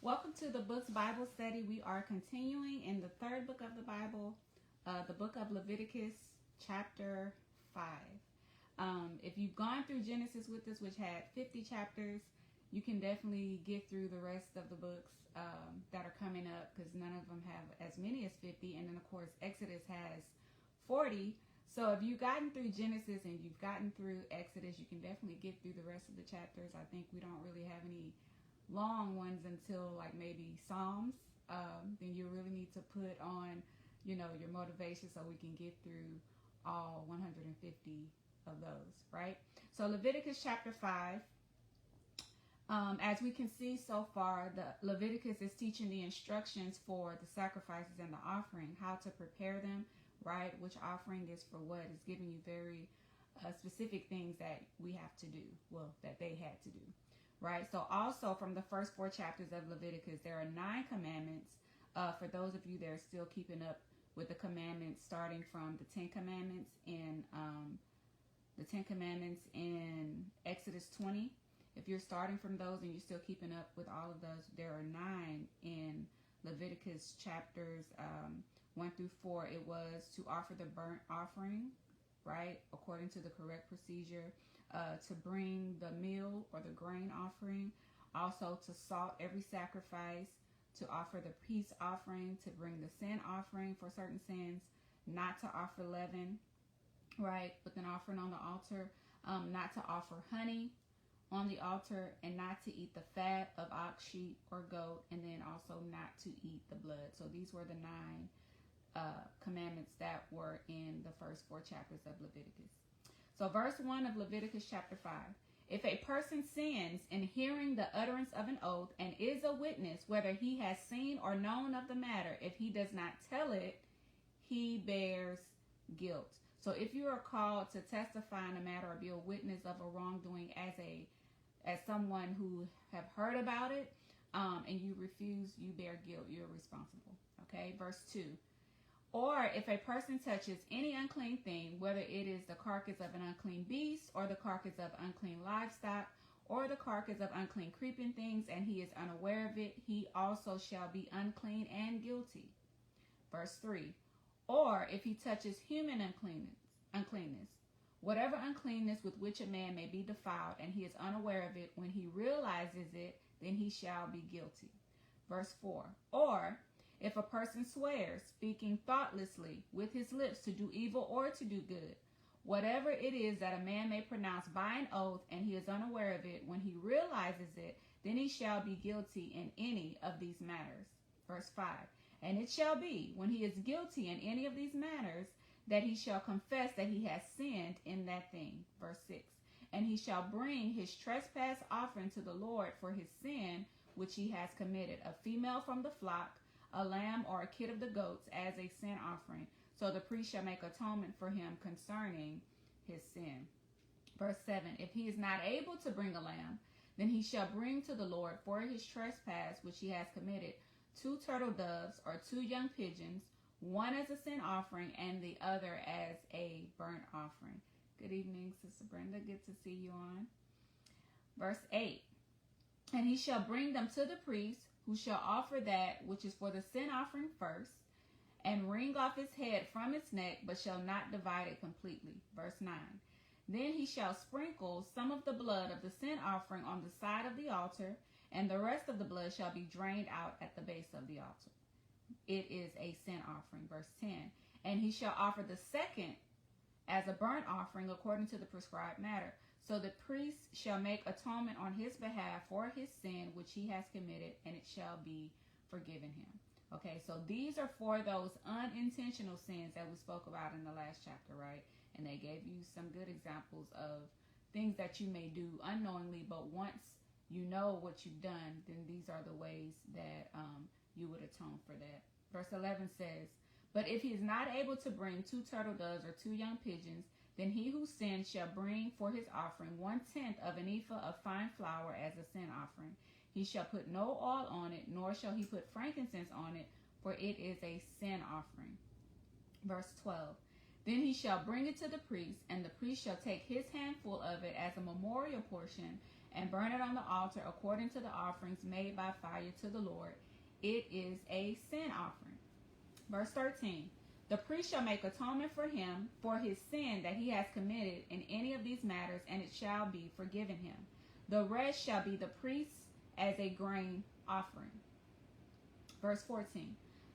Welcome to the Books Bible Study. We are continuing in the third book of the Bible, the book of Leviticus Chapter 5. If you've gone through Genesis with us, which had 50 chapters, you can definitely get through the rest of the books that are coming up, because none of them have as many as 50. And then, of course, Exodus has 40. So if you've gotten through Genesis and you've gotten through Exodus, you can definitely get through the rest of the chapters. I think we don't really have any long ones until like maybe Psalms. Then you really need to put on, your motivation so we can get through all 150 of those, right? So Leviticus chapter 5. As we can see so far, the Leviticus is teaching the instructions for the sacrifices and the offering, how to prepare them, right? Which offering is for what? It's giving you very specific things that we have to do, that they had to do, right? So also from the first 4 chapters of Leviticus, there are 9 commandments. For those of you that are still keeping up with the commandments, starting from the 10 commandments in Exodus 20. If you're starting from those and you're still keeping up with all of those, there are 9 in Leviticus chapters 1 through 4. It was to offer the burnt offering, right, according to the correct procedure, to bring the meal or the grain offering, also to salt every sacrifice, to offer the peace offering, to bring the sin offering for certain sins, not to offer leaven, right, with an offering on the altar, not to offer honey on the altar, and not to eat the fat of ox, sheep, or goat, and then also not to eat the blood. So these were the 9 commandments that were in the first 4 chapters of Leviticus. So verse 1 of Leviticus chapter 5. If a person sins in hearing the utterance of an oath and is a witness, whether he has seen or known of the matter, if he does not tell it, he bears guilt. So if you are called to testify in a matter or be a witness of a wrongdoing as someone who have heard about it, and you refuse, you bear guilt. You're responsible. Okay, verse 2. Or if a person touches any unclean thing, whether it is the carcass of an unclean beast, or the carcass of unclean livestock, or the carcass of unclean creeping things, and he is unaware of it, he also shall be unclean and guilty. Verse 3. Or if he touches human uncleanness, whatever uncleanness with which a man may be defiled, and he is unaware of it, when he realizes it, then he shall be guilty. Verse 4. Or if a person swears, speaking thoughtlessly with his lips to do evil or to do good, whatever it is that a man may pronounce by an oath, and he is unaware of it, when he realizes it, then he shall be guilty in any of these matters. Verse 5. And it shall be, when he is guilty in any of these matters, that he shall confess that he has sinned in that thing. Verse 6. And he shall bring his trespass offering to the Lord for his sin which he has committed, a female from the flock, a lamb or a kid of the goats as a sin offering. So the priest shall make atonement for him concerning his sin. Verse 7. If he is not able to bring a lamb, then he shall bring to the Lord for his trespass which he has committed 2 turtle doves or 2 young pigeons, one as a sin offering and the other as a burnt offering. Good evening, Sister Brenda. Good to see you on. Verse 8. And he shall bring them to the priest, who shall offer that which is for the sin offering first, and wring off its head from its neck, but shall not divide it completely. Verse 9. Then he shall sprinkle some of the blood of the sin offering on the side of the altar, and the rest of the blood shall be drained out at the base of the altar. It is a sin offering. Verse 10. And he shall offer the second as a burnt offering according to the prescribed matter. So the priest shall make atonement on his behalf for his sin which he has committed, and it shall be forgiven him. Okay, so these are for those unintentional sins that we spoke about in the last chapter, right? And they gave you some good examples of things that you may do unknowingly, but once you know what you've done, then these are the ways that you would atone for that. Verse 11 says, but if he is not able to bring 2 turtle doves or 2 young pigeons, then he who sins shall bring for his offering 1/10 of an ephah of fine flour as a sin offering. He shall put no oil on it, nor shall he put frankincense on it, for it is a sin offering. Verse 12. Then he shall bring it to the priest, and the priest shall take his handful of it as a memorial portion and burn it on the altar according to the offerings made by fire to the Lord. It is a sin offering. Verse 13. The priest shall make atonement for him for his sin that he has committed in any of these matters, and it shall be forgiven him. The rest shall be the priest's as a grain offering. Verse 14.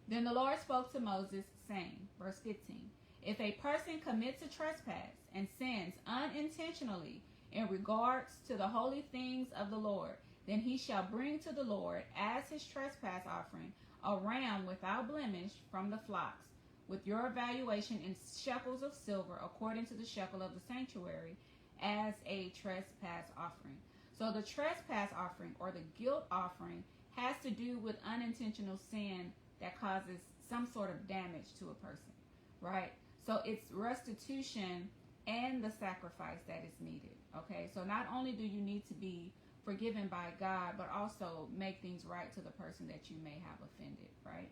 Then the Lord spoke to Moses, saying, verse 15, if a person commits a trespass and sins unintentionally in regards to the holy things of the Lord, then he shall bring to the Lord as his trespass offering a ram without blemish from the flocks, with your evaluation in shekels of silver, according to the shekel of the sanctuary, as a trespass offering. So the trespass offering, or the guilt offering, has to do with unintentional sin that causes some sort of damage to a person, right? So it's restitution and the sacrifice that is needed, okay? So not only do you need to be forgiven by God, but also make things right to the person that you may have offended, right?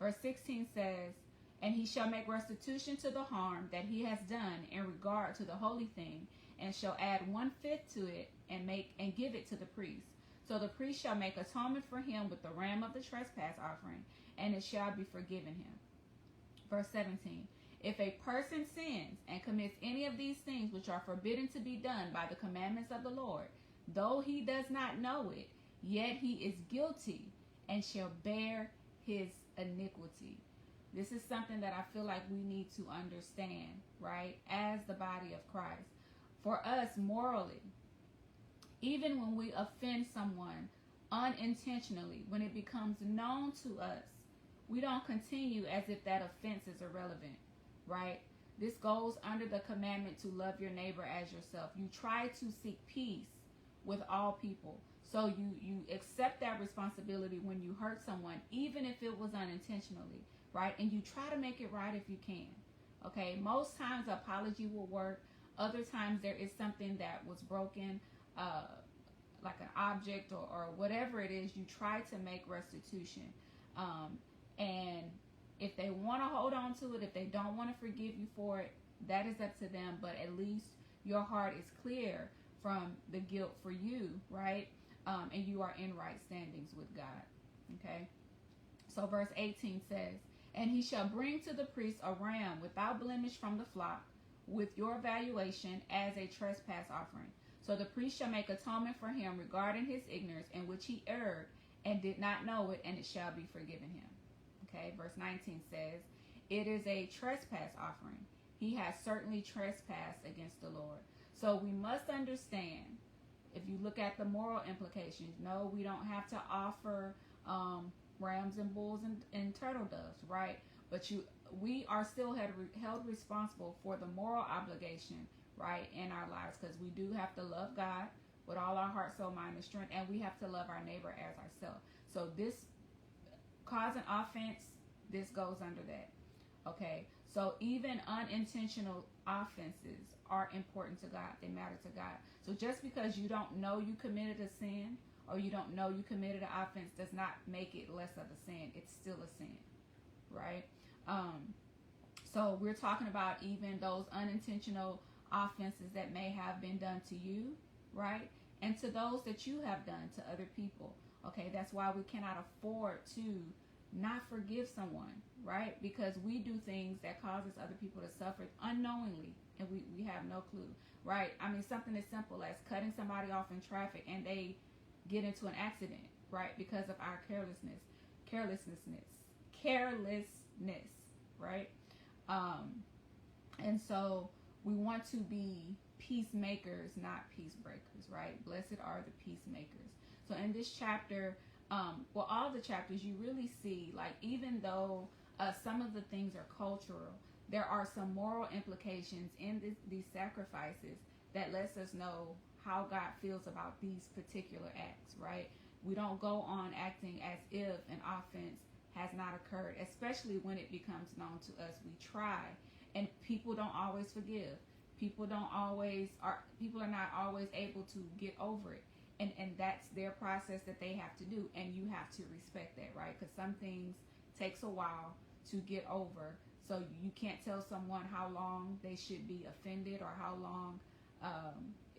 Verse 16 says, and he shall make restitution to the harm that he has done in regard to the holy thing, and shall add 1/5 to it, and give it to the priest. So the priest shall make atonement for him with the ram of the trespass offering, and it shall be forgiven him. Verse 17. If a person sins and commits any of these things which are forbidden to be done by the commandments of the Lord, though he does not know it, yet he is guilty and shall bear his iniquity. This is something that I feel like we need to understand, right, as the body of Christ. For us, morally, even when we offend someone unintentionally, when it becomes known to us, we don't continue as if that offense is irrelevant, right? This goes under the commandment to love your neighbor as yourself. You try to seek peace with all people. So you accept that responsibility when you hurt someone, even if it was unintentionally, right? And you try to make it right if you can, okay? Most times apology will work. Other times there is something that was broken, like an object or whatever it is. You try to make restitution. And if they want to hold on to it, if they don't want to forgive you for it, that is up to them. But at least your heart is clear from the guilt for you, right? And you are in right standings with God, okay? So verse 18 says, and he shall bring to the priest a ram without blemish from the flock, with your valuation as a trespass offering. So the priest shall make atonement for him regarding his ignorance, in which he erred and did not know it, and it shall be forgiven him. Okay, verse 19 says, it is a trespass offering. He has certainly trespassed against the Lord. So we must understand, if you look at the moral implications, no, we don't have to offer rams and bulls and turtle doves, right? But we are still held responsible for the moral obligation, right, in our lives, because we do have to love God with all our heart, soul, mind, and strength, and we have to love our neighbor as ourselves. So this causing offense, this goes under that, okay? So even unintentional offenses are important to God. They matter to God. So just because you don't know you committed a sin, or you don't know you committed an offense, does not make it less of a sin. It's still a sin, right? So we're talking about even those unintentional offenses that may have been done to you, right? And to those that you have done to other people. Okay, that's why we cannot afford to not forgive someone, right? Because we do things that causes other people to suffer unknowingly, and we have no clue, right? I mean, something as simple as cutting somebody off in traffic and they get into an accident, right? Because of our carelessness, right? And so we want to be peacemakers, not peace breakers, right? Blessed are the peacemakers. So in this chapter, well, all the chapters, you really see, like, even though some of the things are cultural, there are some moral implications in these sacrifices that lets us know how God feels about these particular acts, right? We don't go on acting as if an offense has not occurred, especially when it becomes known to us. We try, and people don't always forgive. People are not always able to get over it. And that's their process that they have to do, and you have to respect that, right? Because some things takes a while to get over, so you can't tell someone how long they should be offended or how long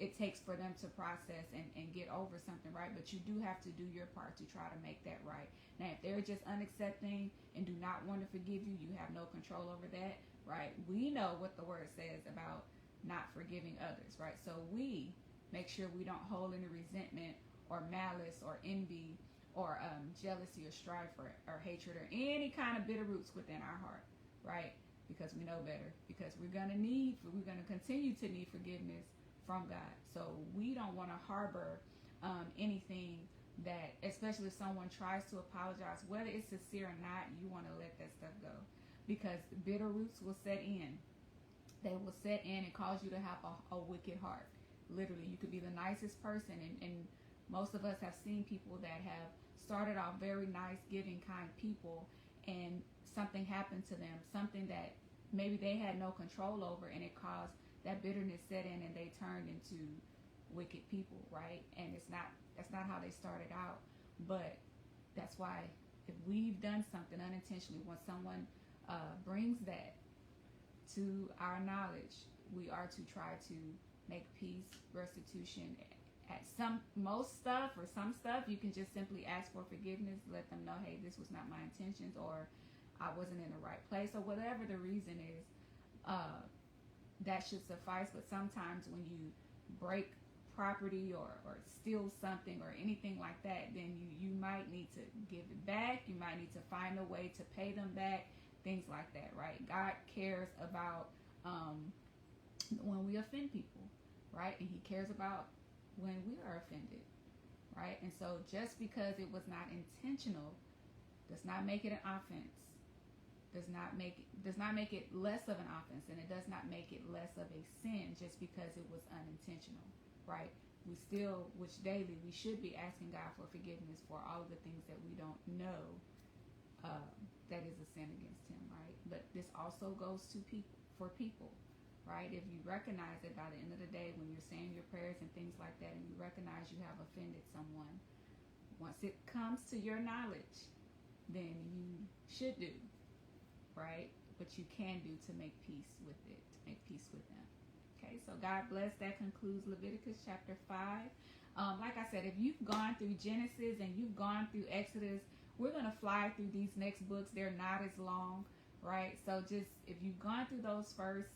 it takes for them to process and get over something, right? But you do have to do your part to try to make that right. Now, if they're just unaccepting and do not want to forgive you, you have no control over that, right? We know what the word says about not forgiving others, right? So we make sure we don't hold any resentment or malice or envy or jealousy or strife or hatred or any kind of bitter roots within our heart, right? Because we know better. Because we're going to continue to need forgiveness from God. So we don't want to harbor anything that, especially if someone tries to apologize, whether it's sincere or not, you want to let that stuff go. Because bitter roots will set in. They will set in and cause you to have a wicked heart. Literally, you could be the nicest person, and most of us have seen people that have started off very nice, giving, kind people, and something happened to them, something that maybe they had no control over, and it caused that bitterness set in, and they turned into wicked people, right? And that's not how they started out. But that's why if we've done something unintentionally, when someone brings that to our knowledge, we are to try to make peace, restitution. At most stuff or some stuff, you can just simply ask for forgiveness, let them know, hey, this was not my intentions, or I wasn't in the right place, or whatever the reason is. That should suffice. But sometimes when you break property or steal something or anything like that, then you might need to give it back. You might need to find a way to pay them back, things like that, right? God cares about when we offend people, right? And he cares about when we are offended, right? And so just because it was not intentional does not make it an offense. Does not make it less of an offense, and it does not make it less of a sin just because it was unintentional, right? We still, which daily, we should be asking God for forgiveness for all of the things that we don't know that is a sin against him, right? But this also goes to people, right? If you recognize that by the end of the day, when you're saying your prayers and things like that, and you recognize you have offended someone, once it comes to your knowledge, then you should do, right? But you can do to make peace with it, to make peace with them. Okay, so God bless. That concludes Leviticus chapter 5. Like I said, if you've gone through Genesis and you've gone through Exodus, we're going to fly through these next books. They're not as long, right? So just, if you've gone through those first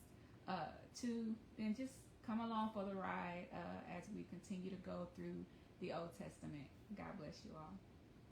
two, then just come along for the ride as we continue to go through the Old Testament. God bless you all.